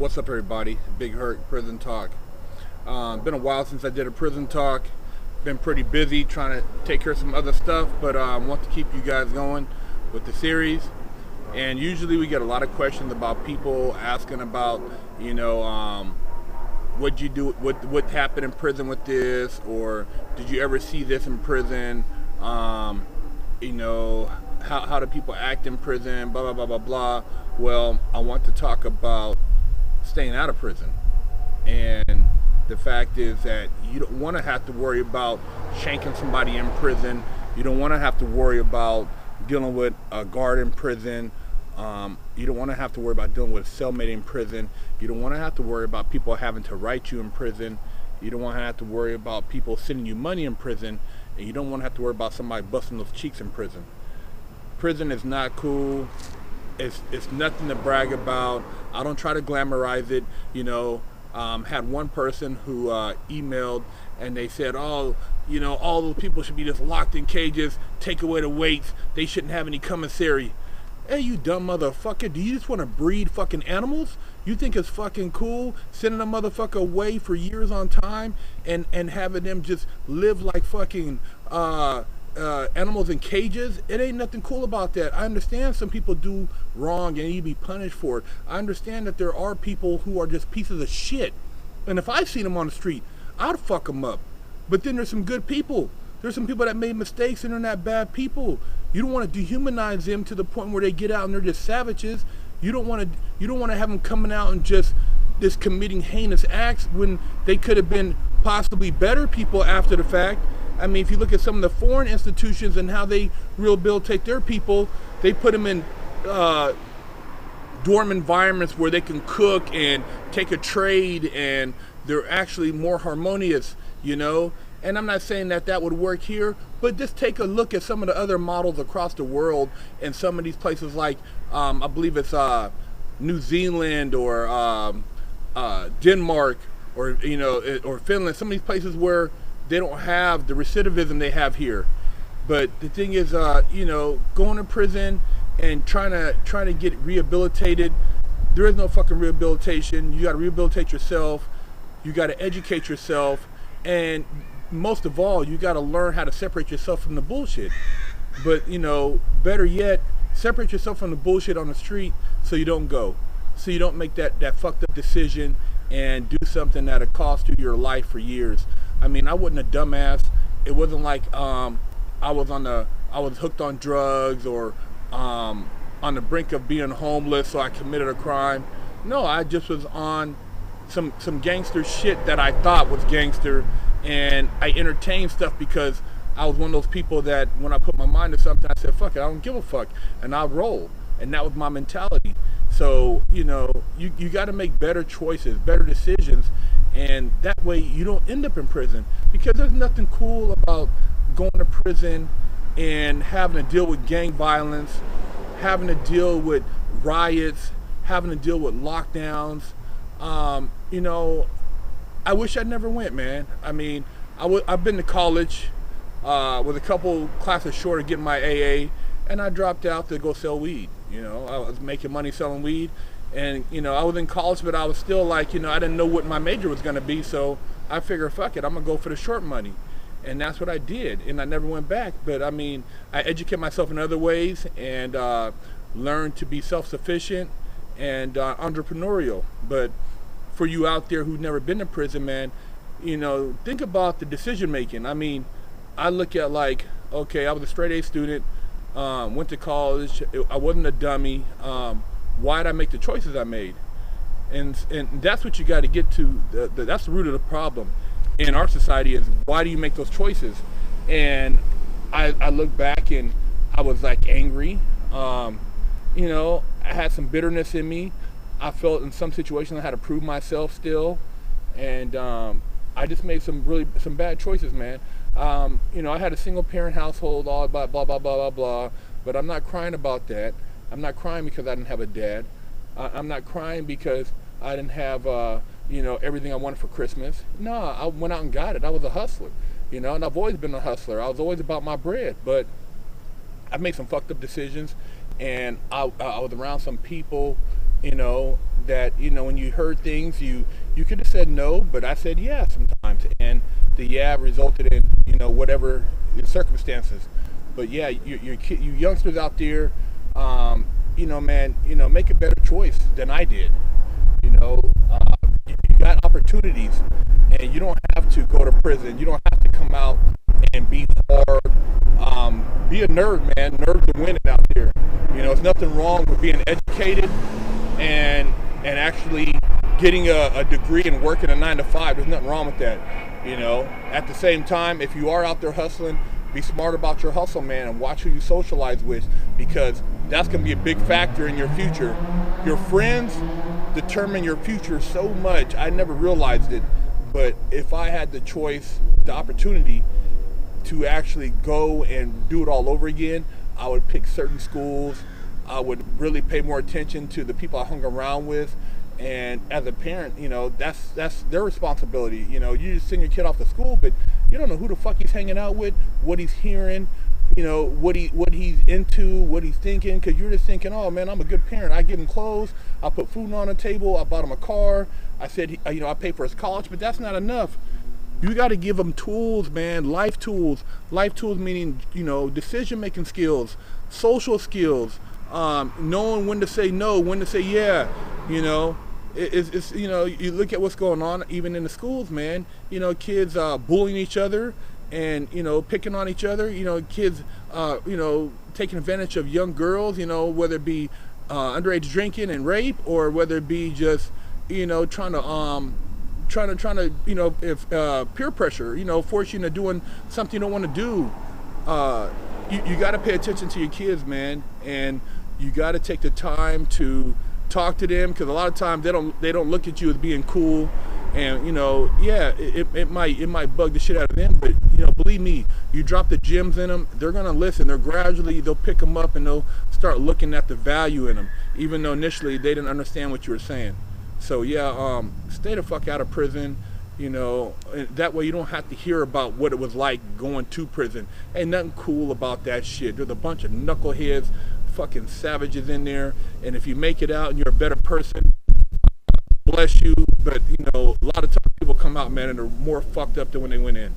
What's up, everybody? Big Herc, Prison Talk. Been a while since I did a Prison Talk. Been pretty busy trying to take care of some other stuff, but want to keep you guys going with the series. And usually we get a lot of questions about people asking about, what'd you do, what happened in prison with this, or did you ever see this in prison? How do people act in prison? Blah blah blah blah blah. Well, I want to talk about staying out of prison, and the fact is that you don't want to have to worry about shanking somebody in prison. You don't want to have to worry about dealing with a guard in prison. You don't want to have to worry about dealing with a cellmate in prison. You don't want to have to worry about people having to write you in prison. You don't want to have to worry about people sending you money in prison, and you don't want to have to worry about somebody busting those cheeks in prison. Prison is not cool. It's nothing to brag about. I don't try to glamorize it. Had one person who emailed and they said, all those people should be just locked in cages, take away the weights, they shouldn't have any commissary. Hey, you dumb motherfucker, do you just want to breed fucking animals? You think it's fucking cool sending a motherfucker away for years on time and having them just live like fucking animals in cages? It ain't nothing cool about that. I understand some people do wrong and need to be punished for it. I understand that there are people who are just pieces of shit, and if I seen them on the street, I'd fuck them up. But then there's some good people. There's some people that made mistakes and they're not bad people. You don't want to dehumanize them to the point where they get out and they're just savages. You don't want to have them coming out and just committing heinous acts when they could have been possibly better people after the fact. I mean, if you look at some of the foreign institutions and how they rehabilitate their people, they put them in dorm environments where they can cook and take a trade, and they're actually more harmonious, And I'm not saying that would work here, but just take a look at some of the other models across the world and some of these places like, I believe it's New Zealand or Denmark or Finland, some of these places where they don't have the recidivism they have here. But the thing is, going to prison and trying to get rehabilitated, there is no fucking rehabilitation. You got to rehabilitate yourself. You got to educate yourself, and most of all, you got to learn how to separate yourself from the bullshit. But better yet, separate yourself from the bullshit on the street so you don't go, so you don't make that fucked up decision and do something that'll cost you your life for years. I mean, I wasn't a dumbass. It wasn't like I was hooked on drugs or on the brink of being homeless, so I committed a crime. No, I just was on some gangster shit that I thought was gangster, and I entertained stuff because I was one of those people that when I put my mind to something, I said, fuck it, I don't give a fuck, and I'll roll. And that was my mentality. So, you got to make better choices, better decisions, and that way you don't end up in prison, because there's nothing cool about going to prison and having to deal with gang violence, having to deal with riots, having to deal with lockdowns. I wish I never went, man. I mean, I've been to college with a couple classes short of getting my AA, and I dropped out to go sell weed. I was making money selling weed, and I was in college, but I was still like, I didn't know what my major was going to be, so I figured, fuck it, I'm gonna go for the short money, and that's what I did, and I never went back. But I mean, I educate myself in other ways and learned to be self-sufficient and entrepreneurial. But for you out there who've never been to prison, man, think about the decision making. I mean, I look at like, okay, I was a straight A student, went to college, I wasn't a dummy. Why did I make the choices I made? And that's what you got to get to. That's the root of the problem in our society, is why do you make those choices? And I look back and I was like angry. I had some bitterness in me. I felt in some situations I had to prove myself still, and I just made some bad choices, man. I had a single parent household, all blah blah blah blah blah blah. But I'm not crying about that. I'm not crying because I didn't have a dad. I'm not crying because I didn't have everything I wanted for Christmas. No, I went out and got it. I was a hustler, and I've always been a hustler. I was always about my bread, but I made some fucked up decisions, and I was around some people you know, that, you know, when you heard things, you could have said no, but I said yeah sometimes, and the yeah resulted in, you know, whatever the circumstances. But yeah, you youngsters out there, you know, man, you know, make a better choice than I did. You know, you got opportunities, and you don't have to go to prison. You don't have to come out and be hard. Be a nerd, man. Nerds are winning out there. You know, there's nothing wrong with being educated and actually getting a degree and working a 9 to 5. There's nothing wrong with that. You know, at the same time, if you are out there hustling, be smart about your hustle, man, and watch who you socialize with, because that's going to be a big factor in your future. Your friends determine your future so much. I never realized it, but if I had the choice, the opportunity to actually go and do it all over again, I would pick certain schools. I would really pay more attention to the people I hung around with. And as a parent, you know, that's their responsibility. You know, you just send your kid off to school, but you don't know who the fuck he's hanging out with, what he's hearing, you know, what he's into, what he's thinking. Because you're just thinking, oh man, I'm a good parent. I give him clothes, I put food on the table, I bought him a car, I said, you know, I pay for his college. But that's not enough. You got to give them tools, man. Life tools meaning, you know, decision making skills, social skills, knowing when to say no, when to say yeah. You know, it's you know, you look at what's going on even in the schools, man. You know, kids bullying each other and, you know, picking on each other. You know, kids you know, taking advantage of young girls. You know, whether it be underage drinking and rape, or whether it be just, you know, trying to you know, if peer pressure, you know, force you into doing something you don't want to do. You got to pay attention to your kids, man, and you got to take the time to talk to them, because a lot of times they don't look at you as being cool, and, you know, yeah, it might bug the shit out of them, but, you know, believe me, you drop the gems in them, they're gonna listen. They'll pick them up, and they'll start looking at the value in them, even though initially they didn't understand what you were saying. So yeah, stay the fuck out of prison. You know, that way you don't have to hear about what it was like going to prison. Ain't nothing cool about that shit. There's a bunch of knuckleheads, fucking savages in there, and if you make it out and you're a better person, bless you. But, you know, a lot of times people come out, man, and they're more fucked up than when they went in.